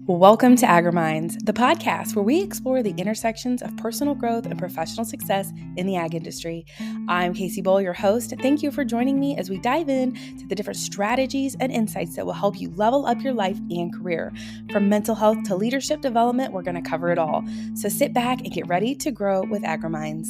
Welcome to AgriMinds, the podcast where we explore the intersections of personal growth and professional success in the ag industry. I'm Kacee, your host. Thank you for joining me as we dive in to the different strategies and insights that will help you level up your life and career. From mental health to leadership development, we're going to cover it all. So sit back and get ready to grow with AgriMinds.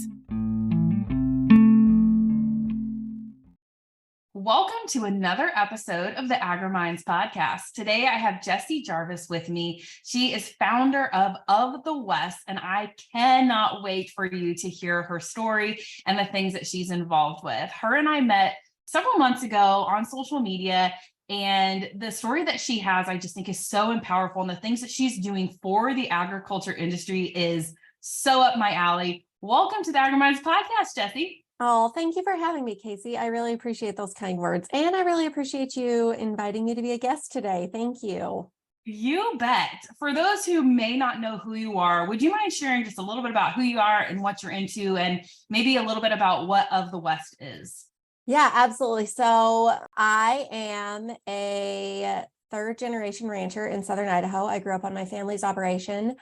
Welcome to another episode of the AgriMinds podcast. Today, I have Jessie Jarvis with me. She is founder of the West, and I cannot wait for you to hear her story and the things that she's involved with. Her and I met several months ago on social media, and the story that she has, I just think is so powerful, and the things that she's doing for the agriculture industry is so up my alley. Welcome to the AgriMinds podcast, Jessie. Oh, thank you for having me, Kacee. I really appreciate those kind words. And I really appreciate you inviting me to be a guest today. Thank you. You bet. For those who may not know who you are, would you mind sharing just a little bit about who you are and what you're into, and maybe a little bit about what Of the West is? Yeah, absolutely. So I am a third generation rancher in Southern Idaho. I grew up on my family's operation.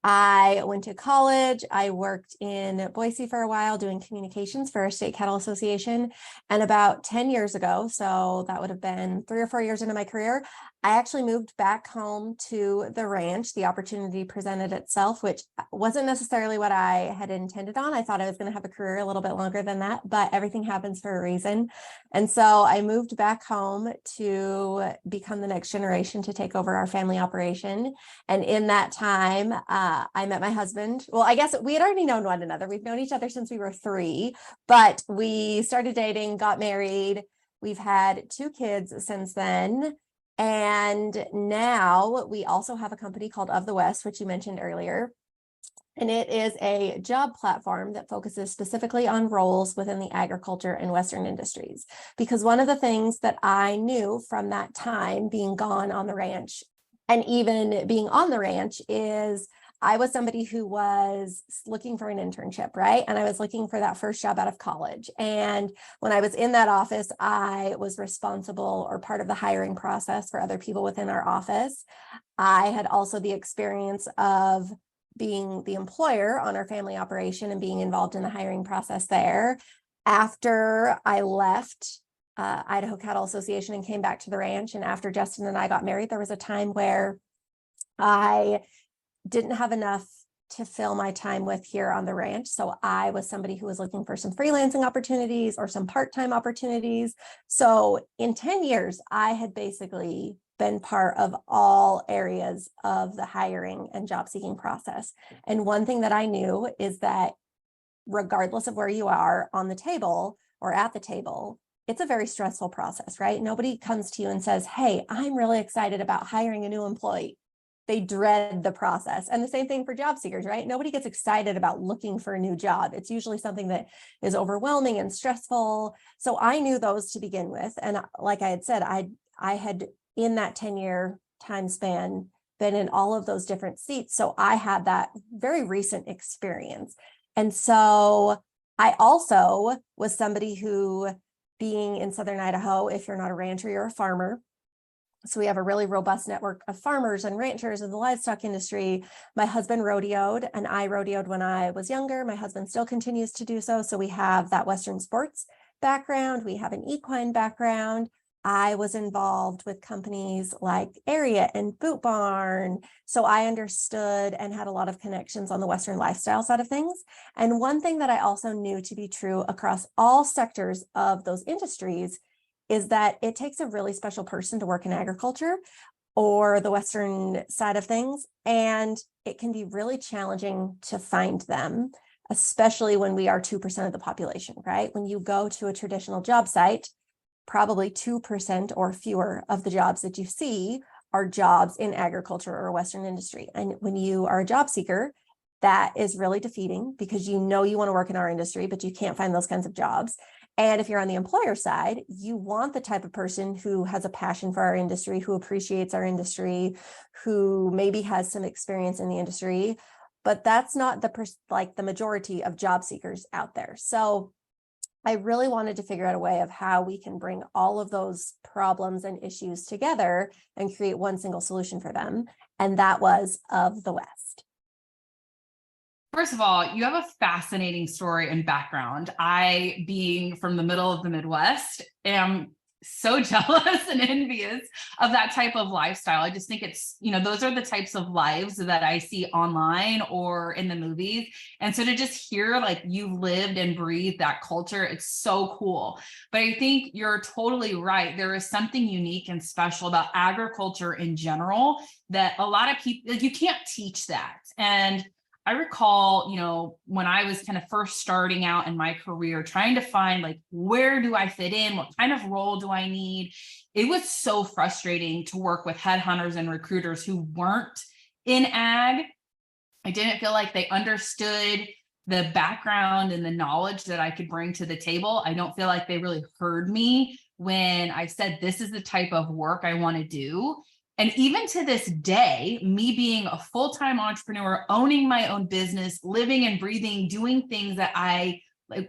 I went to college. I worked in Boise for a while doing communications for a state cattle association. And about 10 years ago, so that would have been 3 or 4 years into my career, I actually moved back home to the ranch. The opportunity presented itself, which wasn't necessarily what I had intended on. I thought I was going to have a career a little bit longer than that, but everything happens for a reason. And so I moved back home to become the next generation to take over our family operation. And in that time, I met my husband. Well, I guess we had already known one another. We've known each other since we were 3, but we started dating, got married. We've had 2 kids since then. And now we also have a company called Of the West, which you mentioned earlier. And it is a job platform that focuses specifically on roles within the agriculture and Western industries. Because one of the things that I knew from that time being gone on the ranch and even being on the ranch is I was somebody who was looking for an internship, right? And I was looking for that first job out of college. And when I was in that office, I was responsible or part of the hiring process for other people within our office. I had also the experience of being the employer on our family operation and being involved in the hiring process there. After I left Idaho Cattle Association and came back to the ranch, and after Justin and I got married, there was a time where I didn't have enough to fill my time with here on the ranch. So I was somebody who was looking for some freelancing opportunities or some part-time opportunities. So in 10 years, I had basically been part of all areas of the hiring and job seeking process. And one thing that I knew is that regardless of where you are on the table or at the table, it's a very stressful process, right? Nobody comes to you and says, hey, I'm really excited about hiring a new employee. They dread the process. And the same thing for job seekers, right? Nobody gets excited about looking for a new job. It's usually something that is overwhelming and stressful. So I knew those to begin with. And like I had said, I had in that 10-year time span been in all of those different seats. So I had that very recent experience. And so I also was somebody who, being in Southern Idaho, if you're not a rancher, you're a farmer. So we have a really robust network of farmers and ranchers in the livestock industry. My husband rodeoed, and I rodeoed when I was younger. My husband still continues to do so. So we have that Western sports background. We have an equine background. I was involved with companies like Ariat and Boot Barn. So I understood and had a lot of connections on the Western lifestyle side of things. And one thing that I also knew to be true across all sectors of those industries is that it takes a really special person to work in agriculture or the Western side of things. And it can be really challenging to find them, especially when we are 2% of the population, right? When you go to a traditional job site, probably 2% or fewer of the jobs that you see are jobs in agriculture or Western industry. And when you are a job seeker, that is really defeating because you know you want to work in our industry, but you can't find those kinds of jobs. And if you're on the employer side, you want the type of person who has a passion for our industry, who appreciates our industry, who maybe has some experience in the industry, but that's not the majority of job seekers out there. So I really wanted to figure out a way of how we can bring all of those problems and issues together and create one single solution for them. And that was Of the West. First of all, you have a fascinating story and background. I, being from the middle of the Midwest, am so jealous and envious of that type of lifestyle. I just think it's, those are the types of lives that I see online or in the movies. And so to just hear like you've lived and breathed that culture, it's so cool. But I think you're totally right. There is something unique and special about agriculture in general that a lot of people, like, you can't teach that. And I recall, when I was kind of first starting out in my career, trying to find like, where do I fit in? What kind of role do I need? It was so frustrating to work with headhunters and recruiters who weren't in ag. I didn't feel like they understood the background and the knowledge that I could bring to the table. I don't feel like they really heard me when I said, this is the type of work I want to do. And even to this day, me being a full-time entrepreneur, owning my own business, living and breathing, doing things that I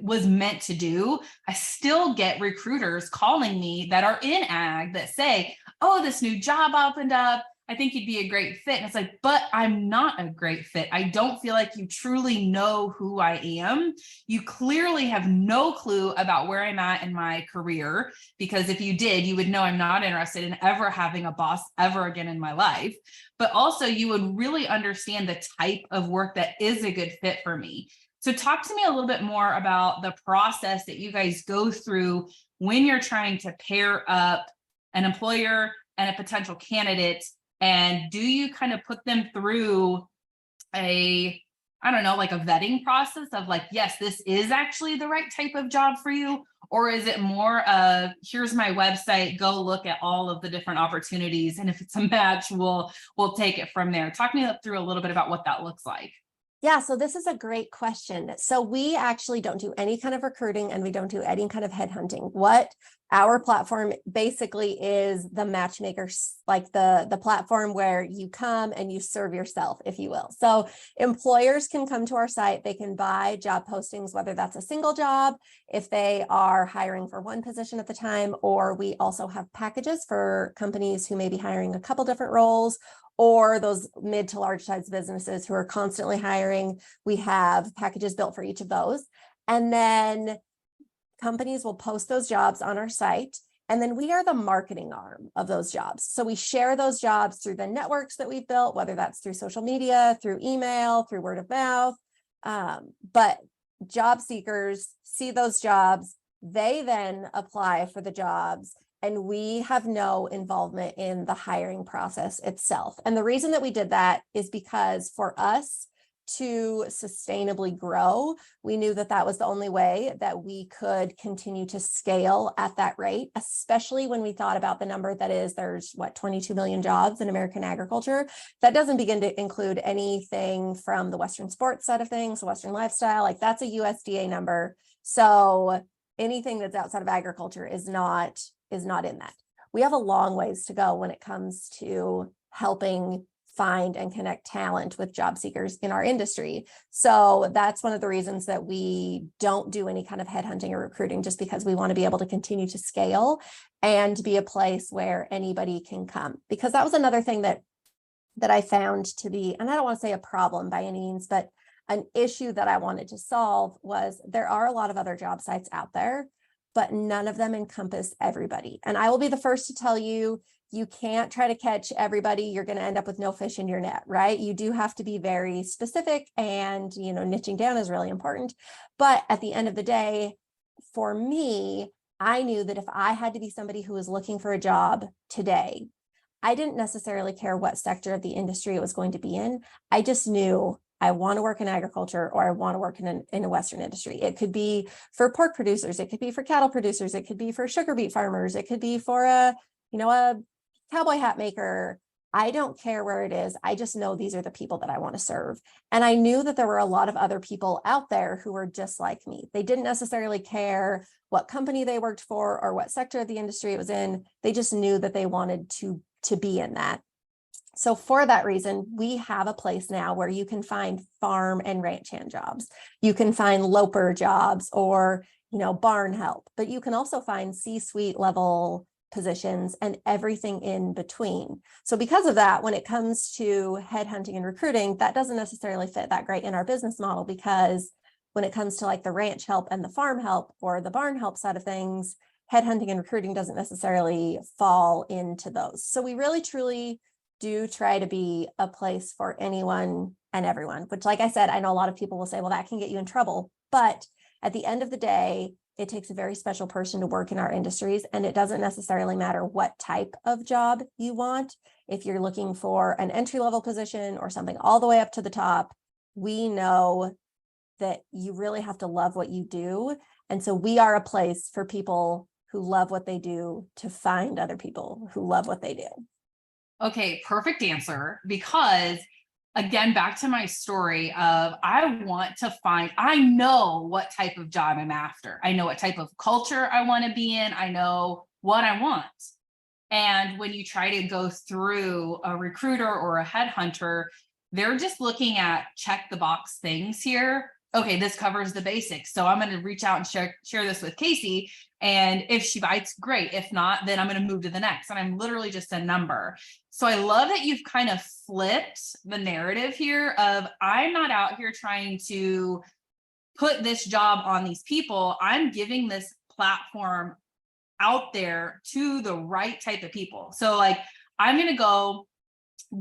was meant to do, I still get recruiters calling me that are in ag that say, oh, this new job opened up. I think you'd be a great fit. And it's like, but I'm not a great fit. I don't feel like you truly know who I am. You clearly have no clue about where I'm at in my career, because if you did, you would know I'm not interested in ever having a boss ever again in my life. But also you would really understand the type of work that is a good fit for me. So talk to me a little bit more about the process that you guys go through when you're trying to pair up an employer and a potential candidate. And do you kind of put them through a vetting process of like, yes, this is actually the right type of job for you? Or is it more of, here's my website, go look at all of the different opportunities, and if it's a match, we'll take it from there? Talk me through a little bit about what that looks like. Yeah, so this is a great question. So we actually don't do any kind of recruiting, and we don't do any kind of headhunting. What our platform basically is the matchmaker, like the platform where you come and you serve yourself, if you will. So employers can come to our site, they can buy job postings, whether that's a single job, if they are hiring for one position at the time, or we also have packages for companies who may be hiring a couple different roles, or those mid to large size businesses who are constantly hiring. We have packages built for each of those. And then companies will post those jobs on our site. And then we are the marketing arm of those jobs. So we share those jobs through the networks that we've built, whether that's through social media, through email, through word of mouth. But job seekers see those jobs, they then apply for the jobs, and we have no involvement in the hiring process itself. And the reason that we did that is because for us to sustainably grow, we knew that that was the only way that we could continue to scale at that rate, especially when we thought about the number that is, there's 22 million jobs in American agriculture. That doesn't begin to include anything from the Western sports side of things, the Western lifestyle, like that's a USDA number. So anything that's outside of agriculture is not in that. We have a long ways to go when it comes to helping find and connect talent with job seekers in our industry. So that's one of the reasons that we don't do any kind of headhunting or recruiting, just because we want to be able to continue to scale and be a place where anybody can come. Because that was another thing that I found to be, and I don't want to say a problem by any means, but an issue that I wanted to solve was there are a lot of other job sites out there, but none of them encompass everybody. And I will be the first to tell you, you can't try to catch everybody. You're going to end up with no fish in your net, right? You do have to be very specific, and, niching down is really important. But at the end of the day, for me, I knew that if I had to be somebody who was looking for a job today, I didn't necessarily care what sector of the industry it was going to be in. I just knew I want to work in agriculture, or I want to work in a Western industry. It could be for pork producers. It could be for cattle producers. It could be for sugar beet farmers. It could be for a cowboy hat maker. I don't care where it is. I just know these are the people that I want to serve. And I knew that there were a lot of other people out there who were just like me. They didn't necessarily care what company they worked for or what sector of the industry it was in. They just knew that they wanted to be in that. So for that reason, we have a place now where you can find farm and ranch hand jobs. You can find loper jobs, or barn help, but you can also find C-suite level positions and everything in between. So because of that, when it comes to headhunting and recruiting, that doesn't necessarily fit that great in our business model, because when it comes to like the ranch help and the farm help or the barn help side of things, headhunting and recruiting doesn't necessarily fall into those. So we really truly do try to be a place for anyone and everyone, which, like I said, I know a lot of people will say, well, that can get you in trouble. But at the end of the day, it takes a very special person to work in our industries, and it doesn't necessarily matter what type of job you want. If you're looking for an entry-level position or something all the way up to the top, we know that you really have to love what you do. And so we are a place for people who love what they do to find other people who love what they do. Okay, perfect answer. Because again, back to my story of I know what type of job I'm after. I know what type of culture I want to be in. I know what I want. And when you try to go through a recruiter or a headhunter, they're just looking at check the box things here. Okay, this covers the basics. So I'm going to reach out and share this with Kacee. And if she bites, great. If not, then I'm going to move to the next. And I'm literally just a number. So I love that you've kind of flipped the narrative here of I'm not out here trying to put this job on these people. I'm giving this platform out there to the right type of people. So like, I'm going to go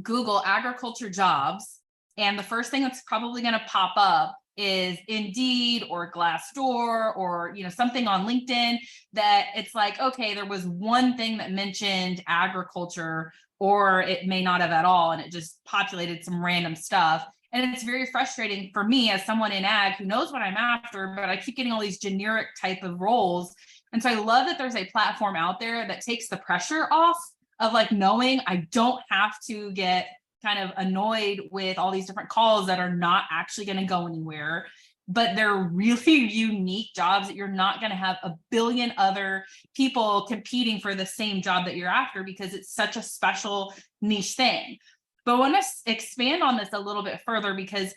Google agriculture jobs, and the first thing that's probably going to pop up is Indeed or Glassdoor or something on LinkedIn that it's like, okay, there was one thing that mentioned agriculture, or it may not have at all, and it just populated some random stuff. And it's very frustrating for me as someone in ag who knows what I'm after, but I keep getting all these generic type of roles. And so I love that there's a platform out there that takes the pressure off of like knowing I don't have to get kind of annoyed with all these different calls that are not actually going to go anywhere, but they're really unique jobs that you're not going to have a billion other people competing for the same job that you're after, because it's such a special niche thing. But I want to expand on this a little bit further, because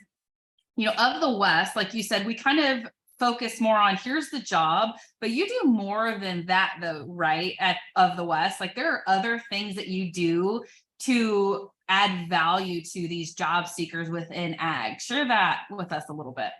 of the West, like you said, we kind of focus more on here's the job, but you do more than that though, right? Of the West, like there are other things that you do to add value to these job seekers within ag. Share that with us a little bit.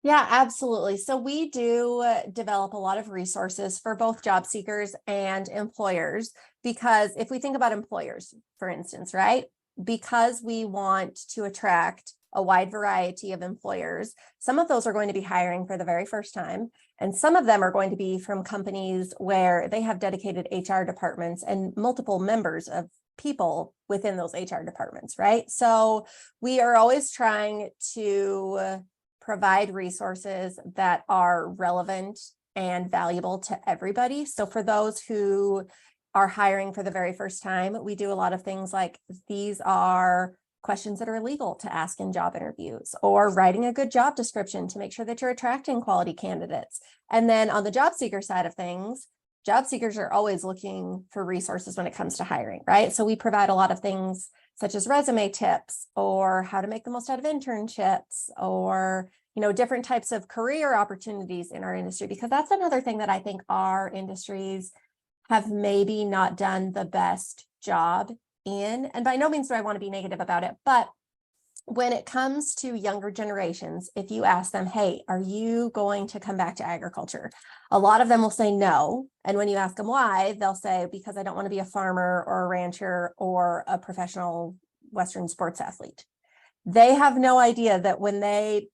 Yeah, absolutely. So we do develop a lot of resources for both job seekers and employers, because if we think about employers, for instance, right? Because we want to attract a wide variety of employers, some of those are going to be hiring for the very first time, and some of them are going to be from companies where they have dedicated HR departments and multiple members of people within those HR departments, right? So we are always trying to provide resources that are relevant and valuable to everybody. So for those who are hiring for the very first time, we do a lot of things like these are questions that are illegal to ask in job interviews, or writing a good job description to make sure that you're attracting quality candidates. And then on the job seeker side of things, job seekers are always looking for resources when it comes to hiring, right? So we provide a lot of things such as resume tips, or how to make the most out of internships, or different types of career opportunities in our industry, because that's another thing that I think our industries have maybe not done the best job in. And by no means do I want to be negative about it, but when it comes to younger generations, if you ask them, hey, are you going to come back to agriculture? A lot of them will say no. And when you ask them why, they'll say, because I don't want to be a farmer or a rancher or a professional Western sports athlete. They have no idea that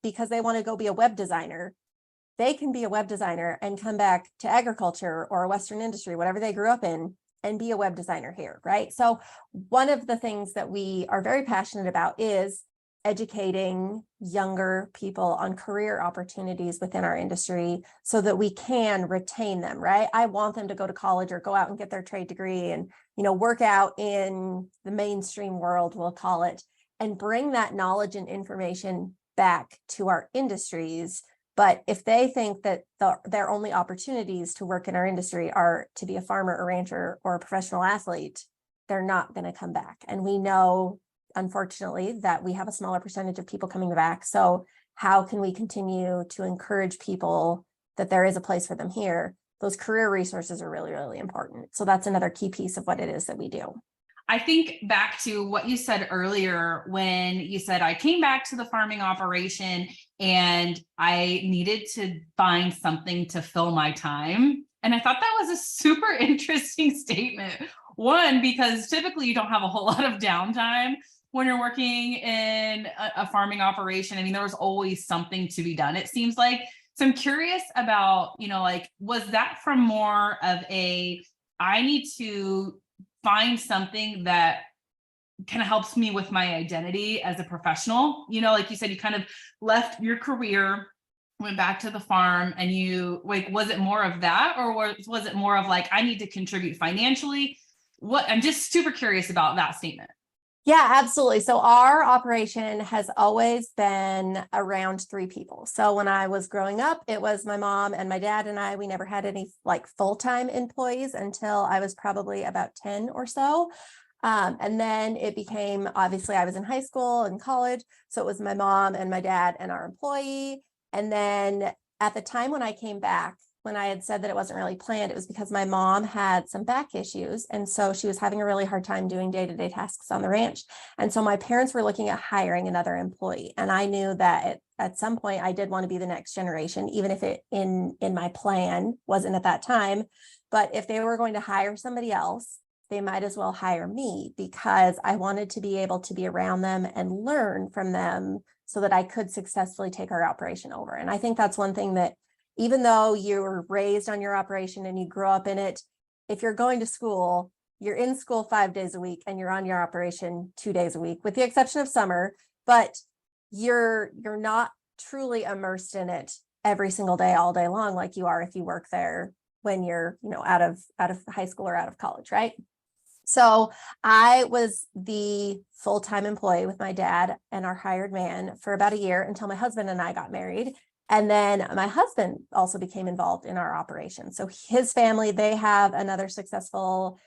because they want to go be a web designer, they can be a web designer and come back to agriculture or a Western industry, whatever they grew up in, and be a web designer here, right? So one of the things that we are very passionate about is educating younger people on career opportunities within our industry so that we can retain them, right? I want them to go to college or go out and get their trade degree and, work out in the mainstream world, we'll call it, and bring that knowledge and information back to our industries. But if they think that their only opportunities to work in our industry are to be a farmer, a rancher, or a professional athlete, they're not going to come back. And we know, unfortunately, that we have a smaller percentage of people coming back. So how can we continue to encourage people that there is a place for them here, those career resources are really, really important. So that's another key piece of what it is that we do. I think back to what you said earlier when you said, I came back to the farming operation and I needed to find something to fill my time. And I thought that was a super interesting statement. One, because typically you don't have a whole lot of downtime when you're working in a farming operation. I mean, there was always something to be done, it seems like. So I'm curious about, like, was that from more of I need to find something that kind of helps me with my identity as a professional? Like you said, you kind of left your career, went back to the farm, and you, like, was it more of that, or was it more of like, I need to contribute financially? I'm just super curious about that statement. Yeah, absolutely. So our operation has always been around 3 people. So when I was growing up, it was my mom and my dad and I. We never had any like full-time employees until I was probably about 10 or so. And then it became, obviously I was in high school and college. So it was my mom and my dad and our employee. And then at the time when I came back, when I had said that it wasn't really planned, it was because my mom had some back issues. And so she was having a really hard time doing day-to-day tasks on the ranch. And so my parents were looking at hiring another employee. And I knew that at some point I did want to be the next generation, even if it in my plan wasn't at that time. But if they were going to hire somebody else, they might as well hire me, because I wanted to be able to be around them and learn from them so that I could successfully take our operation over. And I think that's one thing that, even though you were raised on your operation and you grew up in it, if you're going to school, you're in school 5 days a week and you're on your operation 2 days a week, with the exception of summer, but you're not truly immersed in it every single day, all day long, like you are if you work there when you're, out of high school or out of college, right? So I was the full-time employee with my dad and our hired man for about a year until my husband and I got married. And then my husband also became involved in our operation. So his family, they have another successful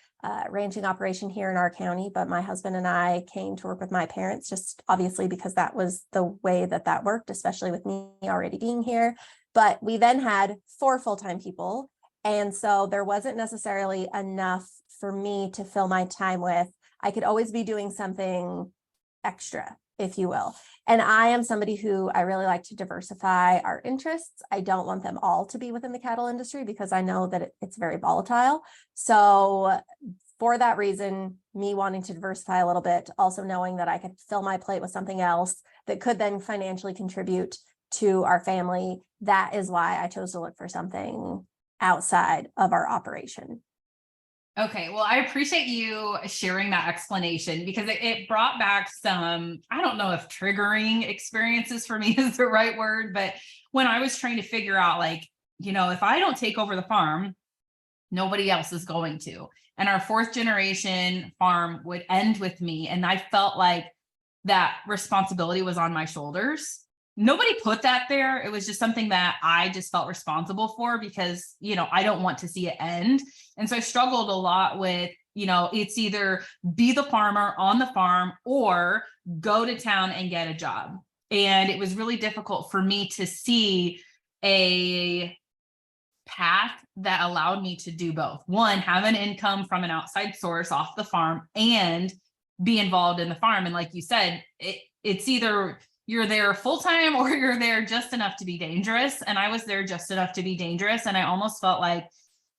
ranching operation here in our county, but my husband and I came to work with my parents, just obviously because that was the way that worked, especially with me already being here. But we then had 4 full-time people. And so there wasn't necessarily enough for me to fill my time with. I could always be doing something extra, if you will. And I am somebody who I really like to diversify our interests. I don't want them all to be within the cattle industry because I know that it's very volatile. So for that reason, me wanting to diversify a little bit, also knowing that I could fill my plate with something else that could then financially contribute to our family, that is why I chose to look for something outside of our operation. Okay, well, I appreciate you sharing that explanation, because it brought back some, I don't know if triggering experiences for me is the right word, but when I was trying to figure out, like, if I don't take over the farm, nobody else is going to. And our 4th generation farm would end with me. And I felt like that responsibility was on my shoulders. Nobody put that there. It was just something that I just felt responsible for because, I don't want to see it end. And so I struggled a lot with, it's either be the farmer on the farm or go to town and get a job. And it was really difficult for me to see a path that allowed me to do both. One, have an income from an outside source off the farm and be involved in the farm. And like you said, it's either you're there full-time or you're there just enough to be dangerous. And I was there just enough to be dangerous. And I almost felt like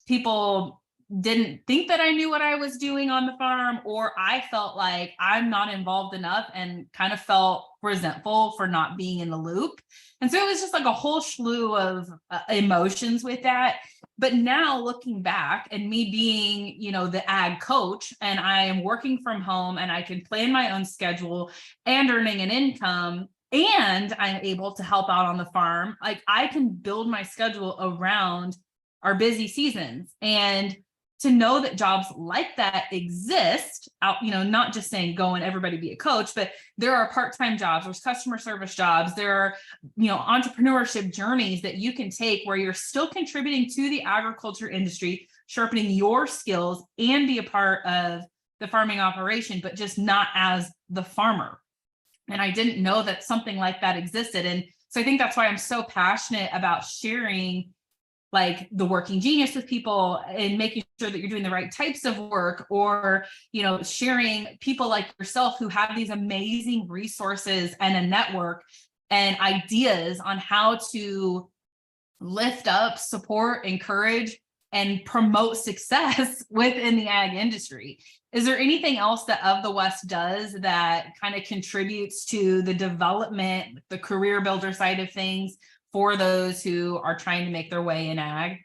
people didn't think that I knew what I was doing on the farm, or I felt like I'm not involved enough and kind of felt resentful for not being in the loop. And so it was just like a whole slew of emotions with that. But now looking back and me being, the ag coach, and I am working from home and I can plan my own schedule and earning an income, and I'm able to help out on the farm, like I can build my schedule around our busy seasons. And to know that jobs like that exist out, not just saying go and everybody be a coach, but there are part-time jobs, there's customer service jobs, there are, entrepreneurship journeys that you can take where you're still contributing to the agriculture industry, sharpening your skills and be a part of the farming operation, but just not as the farmer. And I didn't know that something like that existed. And so I think that's why I'm so passionate about sharing like the working genius with people and making sure that you're doing the right types of work, or, sharing people like yourself who have these amazing resources and a network and ideas on how to lift up, support, encourage, and promote success within the ag industry. Is there anything else that Of the West does that kind of contributes to the development, the career builder side of things for those who are trying to make their way in ag?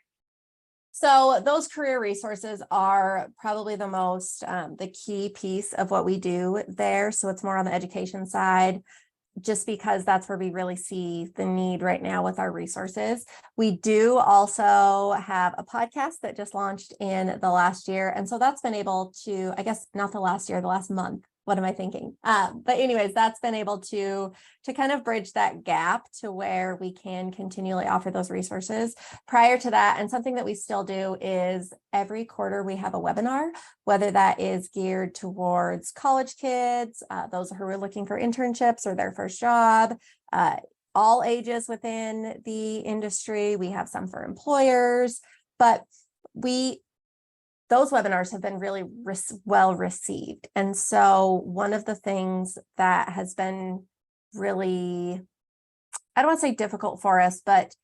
So those career resources are probably the key piece of what we do there. So it's more on the education side, just because that's where we really see the need right now with our resources. We do also have a podcast that just launched in the last year. And so that's been able to, I guess, not the last year, the last month. What am I thinking? But anyways, that's been able to kind of bridge that gap to where we can continually offer those resources. Prior to that, and something that we still do, is every quarter we have a webinar, whether that is geared towards college kids, those who are looking for internships or their first job, all ages within the industry. We have some for employers, but those webinars have been really well received. And so one of the things that has been really, I don't want to say difficult for us, but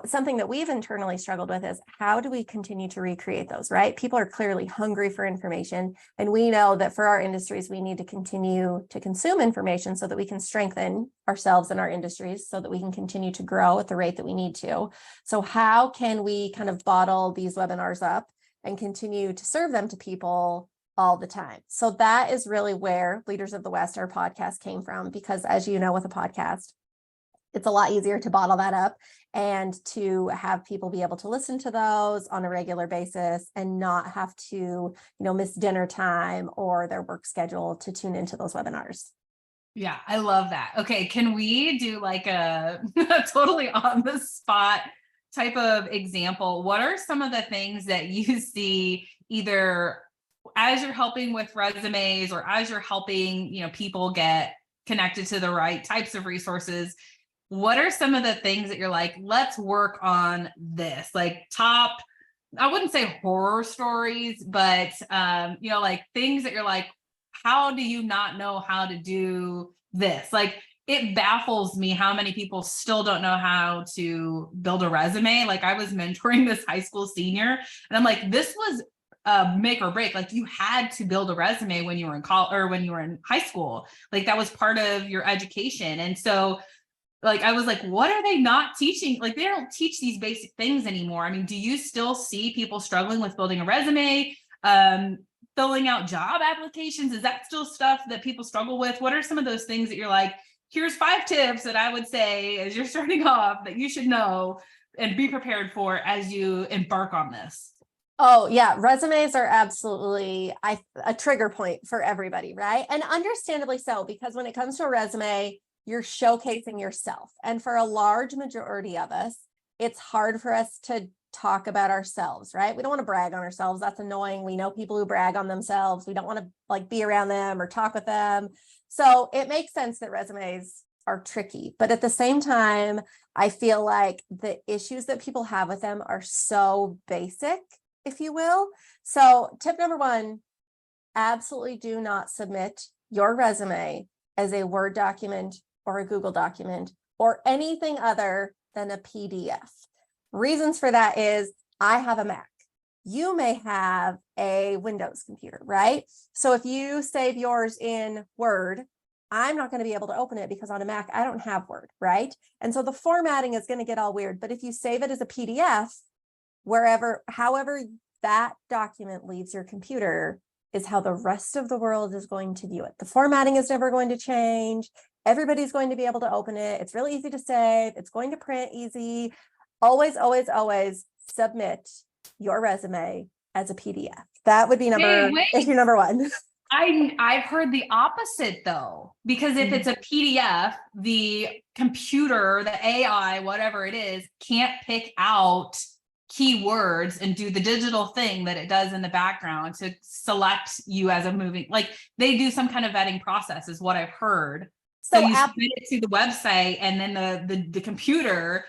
something that we've internally struggled with is, how do we continue to recreate those, right? People are clearly hungry for information. And we know that for our industries, we need to continue to consume information so that we can strengthen ourselves in our industries, so that we can continue to grow at the rate that we need to. So how can we kind of bottle these webinars up and continue to serve them to people all the time? So that is really where Leaders of the West, our podcast, came from, because as you know, with a podcast, it's a lot easier to bottle that up and to have people be able to listen to those on a regular basis and not have to, miss dinner time or their work schedule to tune into those webinars. Yeah, I love that. Okay, can we do like a totally on the spot type of example? What are some of the things that you see, either as you're helping with resumes or as you're helping, people get connected to the right types of resources? What are some of the things that you're like, let's work on this? Like top, I wouldn't say horror stories, but like things that you're like, how do you not know how to do this? Like, it baffles me how many people still don't know how to build a resume. Like, I was mentoring this high school senior, and I'm like, this was make or break. Like, you had to build a resume when you were in college or when you were in high school. Like, that was part of your education. And so, like, I was like, what are they not teaching? Like, they don't teach these basic things anymore. I mean, do you still see people struggling with building a resume? Filling out job applications? Is that still stuff that people struggle with? What are some of those things that you're like, here's 5 tips that I would say as you're starting off that you should know and be prepared for as you embark on this? Oh yeah, resumes are absolutely a trigger point for everybody, right? And understandably so, because when it comes to a resume, you're showcasing yourself. And for a large majority of us, it's hard for us to talk about ourselves, right? We don't want to brag on ourselves. That's annoying. We know people who brag on themselves. We don't want to be around them or talk with them. So it makes sense that resumes are tricky. But at the same time, I feel like the issues that people have with them are so basic, if you will. So tip number 1, absolutely do not submit your resume as a Word document or a Google document or anything other than a PDF. Reasons for that is, I have a Mac. You may have a Windows computer, right? So if you save yours in Word, I'm not going to be able to open it because on a Mac, I don't have Word, right? And so the formatting is going to get all weird. But if you save it as a PDF, however that document leaves your computer is how the rest of the world is going to view it. The formatting is never going to change. Everybody's going to be able to open it. It's really easy to save. It's going to print easy. Always, always, always submit your resume as a PDF. That would be issue number 1. I've heard the opposite though, because if it's a PDF, the computer, the AI, whatever it is, can't pick out keywords and do the digital thing that it does in the background to select you as a moving, like they do some kind of vetting process is what I've heard. So you submit it to the website, and then the computer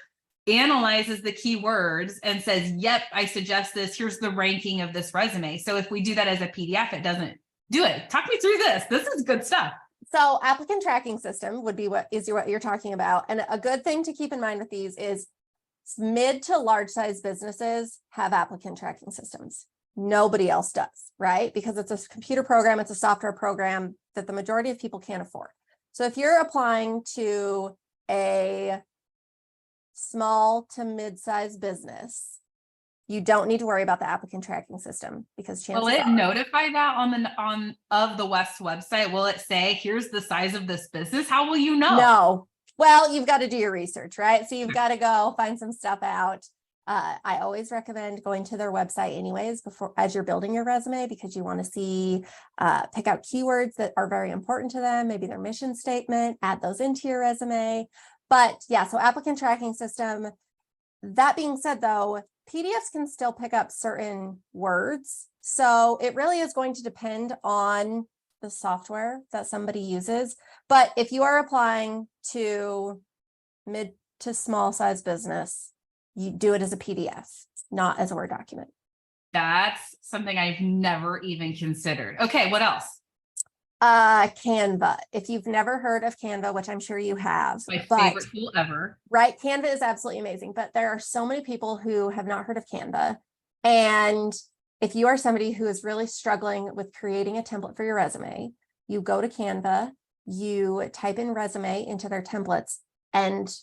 analyzes the keywords and says, yep, I suggest this. Here's the ranking of this resume. So if we do that as a PDF, it doesn't do it. Talk me through this. This is good stuff. So applicant tracking system would be what you're talking about. And a good thing to keep in mind with these is mid to large size businesses have applicant tracking systems. Nobody else does, right? Because it's a computer program, it's a software program that the majority of people can't afford. So if you're applying to a small to mid-sized business, you don't need to worry about the applicant tracking system because chances will it are, notify that on of the West website? Will it say, here's the size of this business? How will you know? No. Well, you've got to do your research, right? So you've got to go find some stuff out. I always recommend going to their website anyways before as you're building your resume, because you want to see, pick out keywords that are very important to them, maybe their mission statement, add those into your resume. But yeah, so applicant tracking system. That being said, though, PDFs can still pick up certain words. So it really is going to depend on the software that somebody uses. But if you are applying to mid to small size business, you do it as a PDF, not as a Word document. That's something I've never even considered. Okay, what else? Canva. If you've never heard of Canva, which I'm sure you have, My favorite tool ever. Right, Canva is absolutely amazing, but there are so many people who have not heard of Canva. And if you are somebody who is really struggling with creating a template for your resume, you go to Canva, you type in resume into their templates, and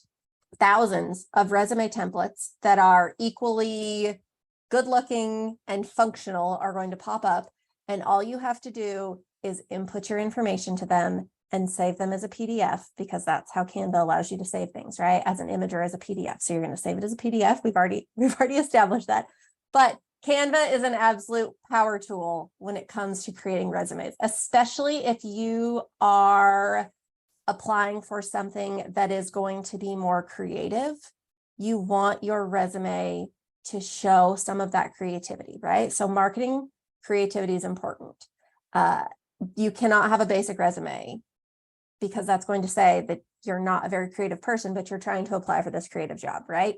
thousands of resume templates that are equally good looking and functional are going to pop up. And all you have to do is input your information to them and save them as a PDF, because that's how Canva allows you to save things, right? As an image or as a PDF. So you're going to save it as a PDF. We've already established that. But Canva is an absolute power tool when it comes to creating resumes, especially if you are applying for something that is going to be more creative. You want your resume to show some of that creativity, right? So marketing creativity is important. You cannot have a basic resume, because that's going to say that you're not a very creative person, but you're trying to apply for this creative job, right?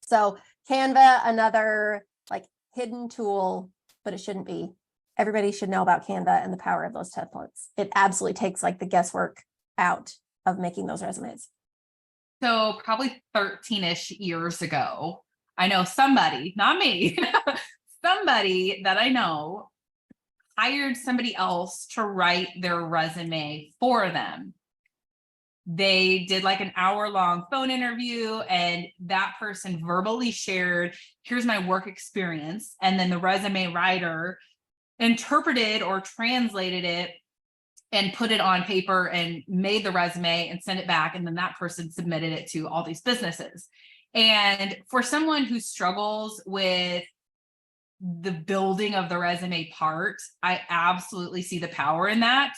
So Canva, another like hidden tool, but it shouldn't be. Everybody should know about Canva and the power of those templates. It absolutely takes like the guesswork out of making those resumes. So probably 13-ish years ago, I know somebody, not me, somebody that I know hired somebody else to write their resume for them. They did like an hour-long phone interview, and that person verbally shared, here's my work experience. And then the resume writer interpreted or translated it and put it on paper and made the resume and sent it back. And then that person submitted it to all these businesses. And for someone who struggles with the building of the resume part, I absolutely see the power in that.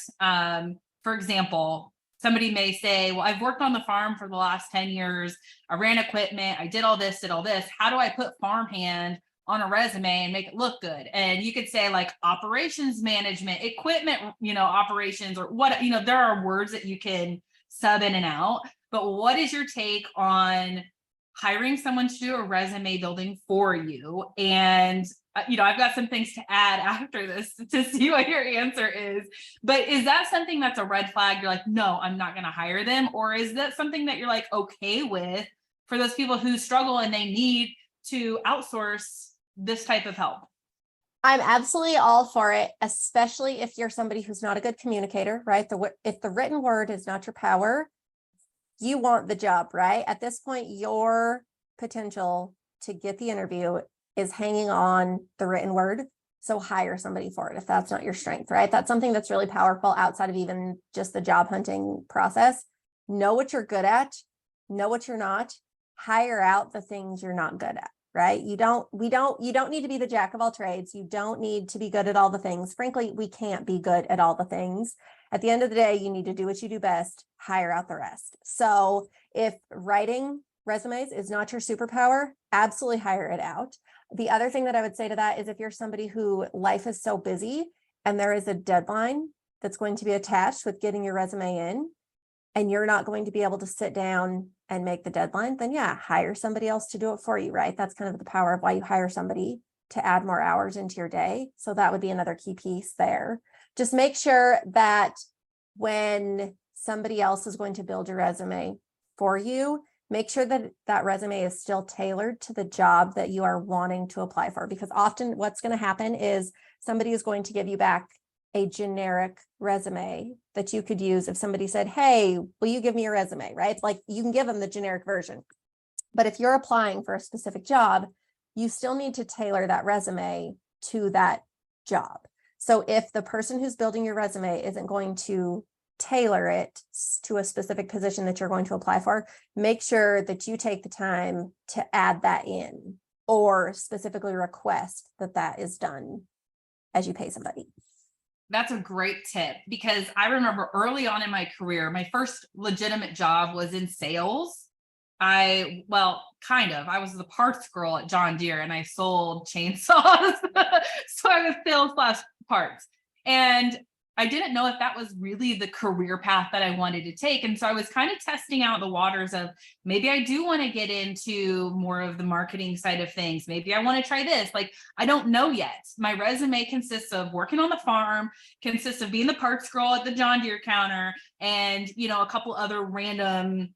For example, somebody may say, well, I've worked on the farm for the last 10 years. I ran equipment. I did all this, did all this. How do I put farmhand on a resume and make it look good? And you could say like operations management, equipment, operations, or what, there are words that you can sub in and out. But what is your take on hiring someone to do a resume building for you? And I've got some things to add after this to see what your answer is. But is that something that's a red flag? You're like, no, I'm not going to hire them. Or is that something that you're like, okay with for those people who struggle and they need to outsource this type of help? I'm absolutely all for it, especially if you're somebody who's not a good communicator, right? If the written word is not your power, you want the job, right? At this point, your potential to get the interview is hanging on the written word. So hire somebody for it if that's not your strength, right? That's something that's really powerful outside of even just the job hunting process. Know what you're good at, know what you're not, hire out the things you're not good at, right? You don't need to be the jack of all trades. You don't need to be good at all the things. Frankly, we can't be good at all the things. At the end of the day, you need to do what you do best, hire out the rest. So if writing resumes is not your superpower, absolutely hire it out. The other thing that I would say to that is if you're somebody who life is so busy and there is a deadline that's going to be attached with getting your resume in, and you're not going to be able to sit down and make the deadline, then yeah, hire somebody else to do it for you, right? That's kind of the power of why you hire somebody, to add more hours into your day. So that would be another key piece there. Just make sure that when somebody else is going to build your resume for you, make sure that that resume is still tailored to the job that you are wanting to apply for, because often what's going to happen is somebody is going to give you back a generic resume that you could use if somebody said, hey, will you give me your resume, right? It's like you can give them the generic version. But if you're applying for a specific job, you still need to tailor that resume to that job. So if the person who's building your resume isn't going to tailor it to a specific position that you're going to apply for, make sure that you take the time to add that in, or specifically request that that is done as you pay somebody. That's a great tip, because I remember early on in my career, my first legitimate job was in sales. I was the parts girl at John Deere, and I sold chainsaws. So I was sales / parts. And I didn't know if that was really the career path that I wanted to take. And so I was kind of testing out the waters of, maybe I do want to get into more of the marketing side of things. Maybe I want to try this. Like, I don't know yet. My resume consists of working on the farm, consists of being the parts girl at the John Deere counter, and, a couple other random,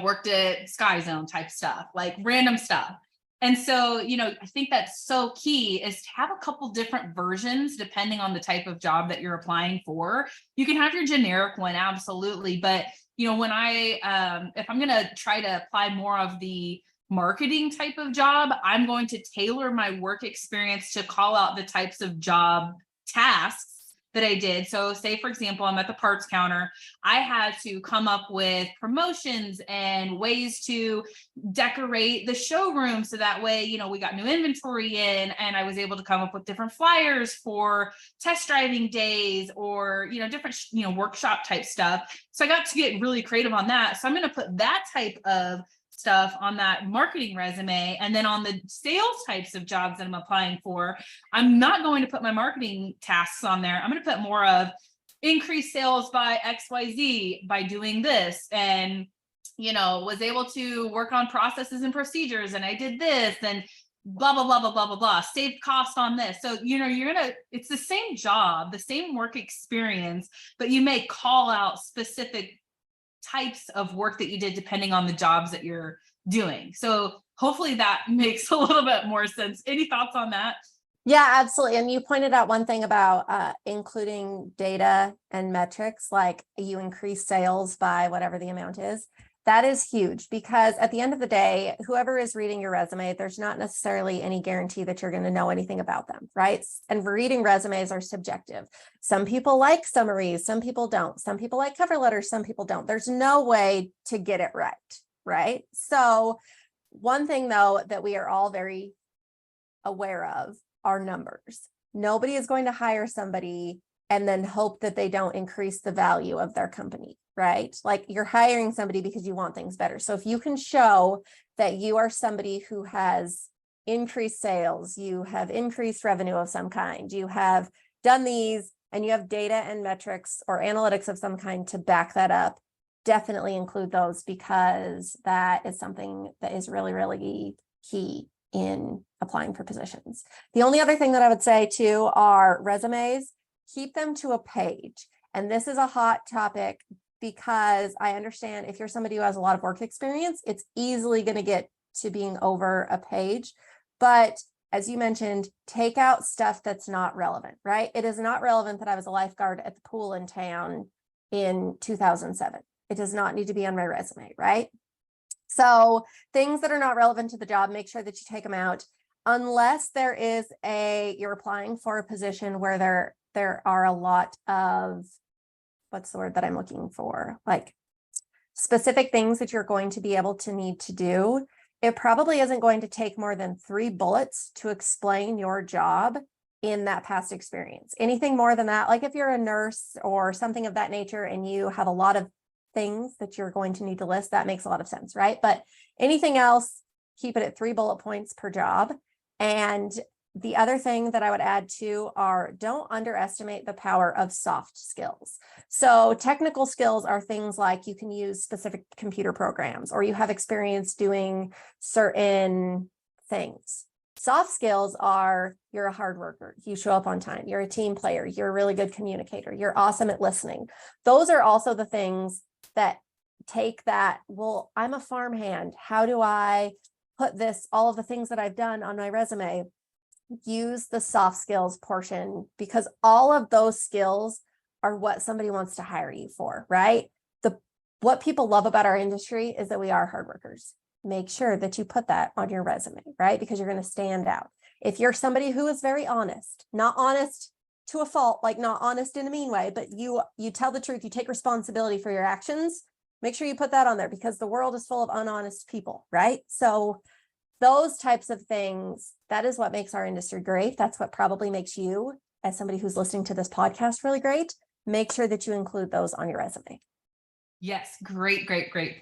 worked at Sky Zone type stuff, like random stuff. And so, I think that's so key, is to have a couple different versions depending on the type of job that you're applying for. You can have your generic one, absolutely. But, when if I'm going to try to apply more of the marketing type of job, I'm going to tailor my work experience to call out the types of job tasks that I did. So say, for example, I'm at the parts counter. I had to come up with promotions and ways to decorate the showroom. So that way, we got new inventory in, and I was able to come up with different flyers for test driving days, or, different, workshop type stuff. So I got to get really creative on that. So I'm going to put that type of stuff on that marketing resume. And then on the sales types of jobs that I'm applying for, I'm not going to put my marketing tasks on there. I'm going to put more of increased sales by XYZ by doing this, and, was able to work on processes and procedures, and I did this, and blah, blah, blah, blah, blah, blah, blah, saved cost on this. So, it's the same job, the same work experience, but you may call out specific types of work that you did depending on the jobs that you're doing. So hopefully that makes a little bit more sense. Any thoughts on that? Yeah, absolutely. And you pointed out one thing about including data and metrics, like you increase sales by whatever the amount is. That is huge, because at the end of the day, whoever is reading your resume, there's not necessarily any guarantee that you're going to know anything about them, right? And reading resumes are subjective. Some people like summaries, some people don't. Some people like cover letters, some people don't. There's no way to get it right, right? So one thing, though, that we are all very aware of are numbers. Nobody is going to hire somebody and then hope that they don't increase the value of their company, right? Like, you're hiring somebody because you want things better. So if you can show that you are somebody who has increased sales, you have increased revenue of some kind, you have done these, and you have data and metrics or analytics of some kind to back that up, definitely include those, because that is something that is really, really key in applying for positions. The only other thing that I would say too are resumes. Keep them to a page. And this is a hot topic, because I understand if you're somebody who has a lot of work experience, it's easily going to get to being over a page. But as you mentioned, take out stuff that's not relevant, right? It is not relevant that I was a lifeguard at the pool in town in 2007. It does not need to be on my resume, right? So things that are not relevant to the job, make sure that you take them out, unless there is you're applying for a position where there are a lot of, what's the word that I'm looking for? Like specific things that you're going to be able to need to do. It probably isn't going to take more than 3 bullets to explain your job in that past experience. Anything more than that, like if you're a nurse or something of that nature and you have a lot of things that you're going to need to list, that makes a lot of sense, right? But anything else, keep it at 3 bullet points per job. And The other thing that I would add too are don't underestimate the power of soft skills. So technical skills are things like you can use specific computer programs or you have experience doing certain things. Soft skills are you're a hard worker, you show up on time, you're a team player, you're a really good communicator, you're awesome at listening. Those are also the things that take that, well, I'm a farmhand. How do I put this, all of the things that I've done on my resume? Use the soft skills portion because all of those skills are what somebody wants to hire you for, right? What people love about our industry is that we are hard workers. Make sure that you put that on your resume, right? Because you're going to stand out. If you're somebody who is very honest, not honest to a fault, like not honest in a mean way, but you tell the truth, you take responsibility for your actions, make sure you put that on there because the world is full of unhonest people, right? So those types of things, that is what makes our industry great. That's what probably makes you, as somebody who's listening to this podcast, really great. Make sure that you include those on your resume. Yes, great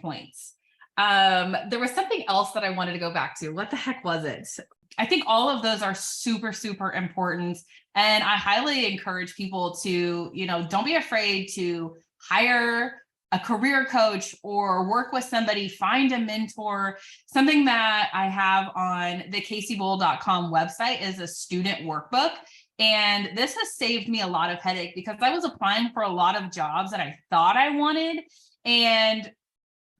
points. There was something else that I wanted to go back to. What the heck was it? I think all of those are super, super important. And I highly encourage people to, don't be afraid to hire a career coach or work with somebody, find a mentor. Something that I have on the KaceeBowl.com website is a student workbook. And this has saved me a lot of headache because I was applying for a lot of jobs that I thought I wanted. And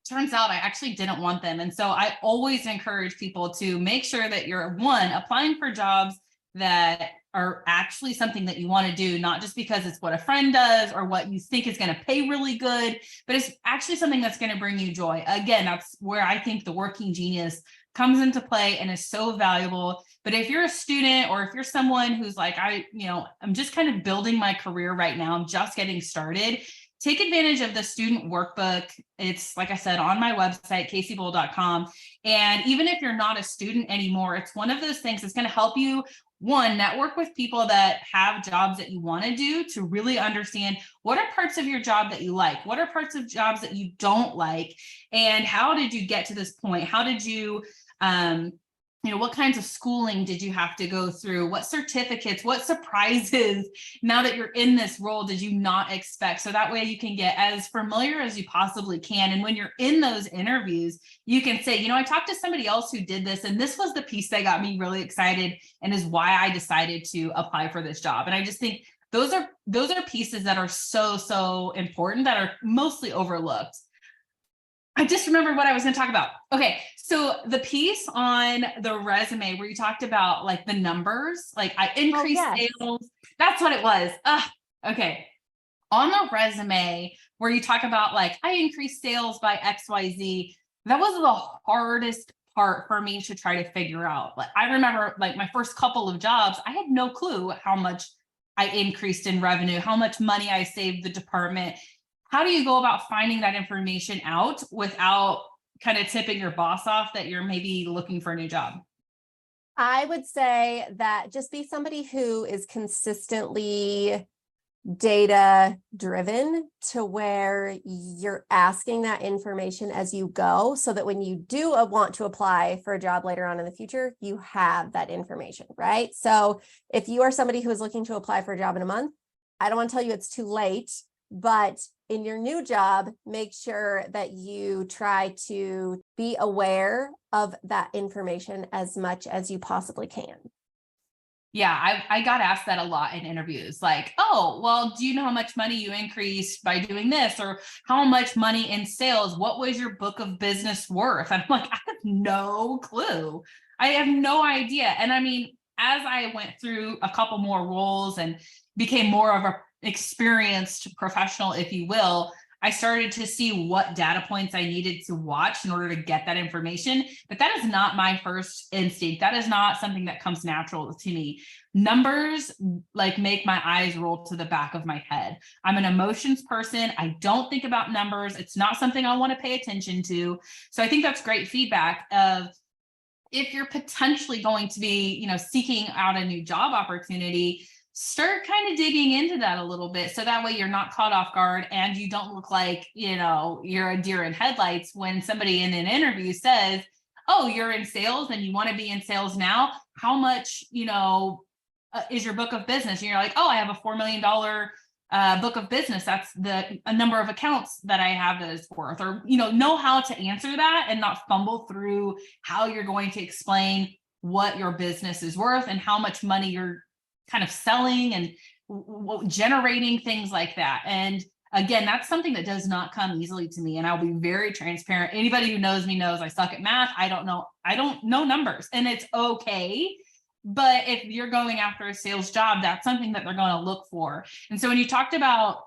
turns out I actually didn't want them. And so I always encourage people to make sure that you're applying for jobs that are actually something that you want to do, not just because it's what a friend does or what you think is going to pay really good, but it's actually something that's going to bring you joy. Again, that's where I think the working genius comes into play and is so valuable. But if you're a student or if you're someone who's like, I'm just kind of building my career right now, I'm just getting started, take advantage of the student workbook. It's, like I said, on my website, KaceeBowl.com. And even if you're not a student anymore, it's one of those things that's going to help you, one, network with people that have jobs that you want to do to really understand what are parts of your job that you like, what are parts of jobs that you don't like, and how did you get to this point? How did you, what kinds of schooling did you have to go through? What certificates, what surprises, now that you're in this role, did you not expect? So that way you can get as familiar as you possibly can. And when you're in those interviews, you can say, I talked to somebody else who did this, and this was the piece that got me really excited and is why I decided to apply for this job. And I just think those are pieces that are so, so important that are mostly overlooked. I just remembered what I was going to talk about. Okay. So the piece on the resume where you talked about like the numbers, like I increased sales, that's what it was. Okay. On the resume where you talk about like, I increased sales by XYZ, that was the hardest part for me to try to figure out. Like, I remember like my first couple of jobs, I had no clue how much I increased in revenue, how much money I saved the department. How do you go about finding that information out without kind of tipping your boss off that you're maybe looking for a new job? I would say that just be somebody who is consistently data driven to where you're asking that information as you go so that when you do want to apply for a job later on in the future, you have that information, right? So if you are somebody who is looking to apply for a job in a month, I don't want to tell you it's too late, but in your new job, make sure that you try to be aware of that information as much as you possibly can. Yeah, I got asked that a lot in interviews. Like, oh, well, do you know how much money you increased by doing this? Or how much money in sales? What was your book of business worth? I'm like, I have no clue. I have no idea. And I mean, as I went through a couple more roles and became more of a experienced professional, if you will, I started to see what data points I needed to watch in order to get that information. But that is not my first instinct. That is not something that comes natural to me. Numbers like make my eyes roll to the back of my head. I'm an emotions person. I don't think about numbers. It's not something I want to pay attention to. So I think that's great feedback of if you're potentially going to be, seeking out a new job opportunity, start kind of digging into that a little bit. So that way you're not caught off guard and you don't look like, you're a deer in headlights when somebody in an interview says, oh, you're in sales and you want to be in sales now. How much, is your book of business? And you're like, oh, I have a $4 million book of business. That's a number of accounts that I have that is worth, or, know how to answer that and not fumble through how you're going to explain what your business is worth and how much money you're kind of selling and generating, things like that. And again, that's something that does not come easily to me. And I'll be very transparent. Anybody who knows me knows I suck at math. I don't know numbers, and it's okay. But if you're going after a sales job, that's something that they're going to look for. And so when you talked about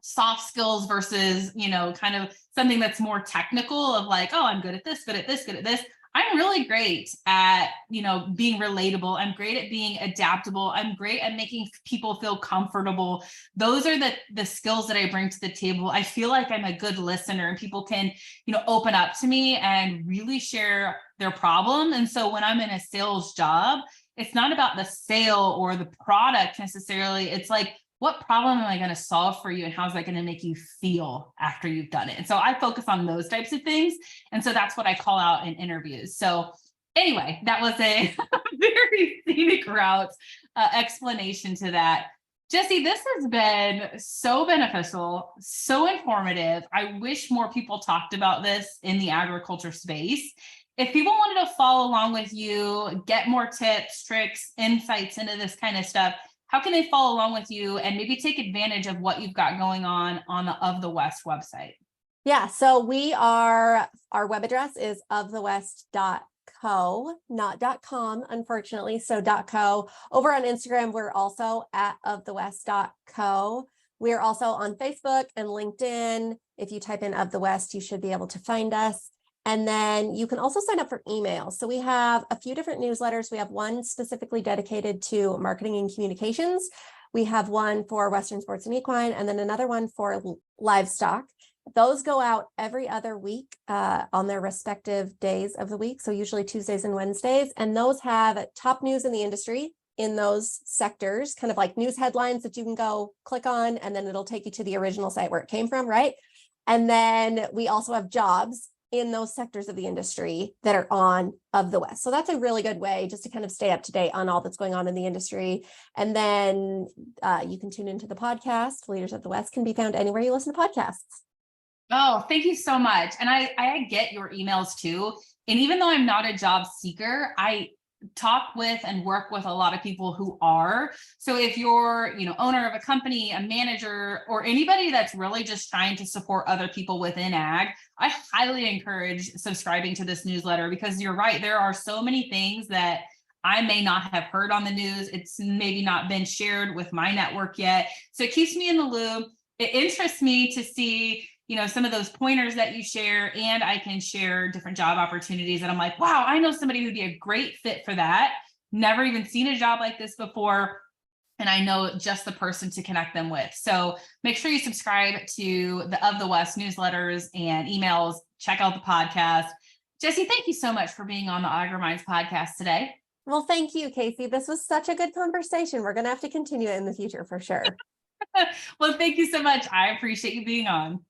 soft skills versus, kind of something that's more technical of like, oh, I'm good at this, good at this, good at this. I'm really great at, being relatable. I'm great at being adaptable. I'm great at making people feel comfortable. Those are the skills that I bring to the table. I feel like I'm a good listener, and people can, open up to me and really share their problem. And so when I'm in a sales job, it's not about the sale or the product necessarily. It's like, what problem am I going to solve for you, and how's that going to make you feel after you've done it? And so I focus on those types of things. And so that's what I call out in interviews. So anyway, that was a very scenic route explanation to that. Jessie, this has been so beneficial, so informative. I wish more people talked about this in the agriculture space. If people wanted to follow along with you, get more tips, tricks, insights into this kind of stuff, how can they follow along with you and maybe take advantage of what you've got going on the Of the West website? Yeah, so our web address is ofthewest.co, not .com, unfortunately. So .co. Over on Instagram, we're also at ofthewest.co. We're also on Facebook and LinkedIn. If you type in Of the West, you should be able to find us. And then you can also sign up for emails. So we have a few different newsletters. We have one specifically dedicated to marketing and communications. We have one for Western sports and equine, and then another one for livestock. Those go out every other week on their respective days of the week. So usually Tuesdays and Wednesdays. And those have top news in the industry in those sectors, kind of like news headlines that you can go click on, and then it'll take you to the original site where it came from, right? And then we also have jobs in those sectors of the industry that are on Of the West. So that's a really good way just to kind of stay up to date on all that's going on in the industry. And then you can tune into the podcast. Leaders of the West can be found anywhere you listen to podcasts. Oh, thank you so much. And I get your emails too. And even though I'm not a job seeker, I talk with and work with a lot of people who are. So if you're, owner of a company, a manager, or anybody that's really just trying to support other people within ag, I highly encourage subscribing to this newsletter, because you're right. There are so many things that I may not have heard on the news. It's maybe not been shared with my network yet. So it keeps me in the loop. It interests me to see some of those pointers that you share, and I can share different job opportunities. And I'm like, wow, I know somebody who'd be a great fit for that. Never even seen a job like this before. And I know just the person to connect them with. So make sure you subscribe to the Of the West newsletters and emails. Check out the podcast. Jessie, thank you so much for being on the AgriMinds podcast today. Well, thank you, Kacee. This was such a good conversation. We're going to have to continue it in the future for sure. Well, thank you so much. I appreciate you being on.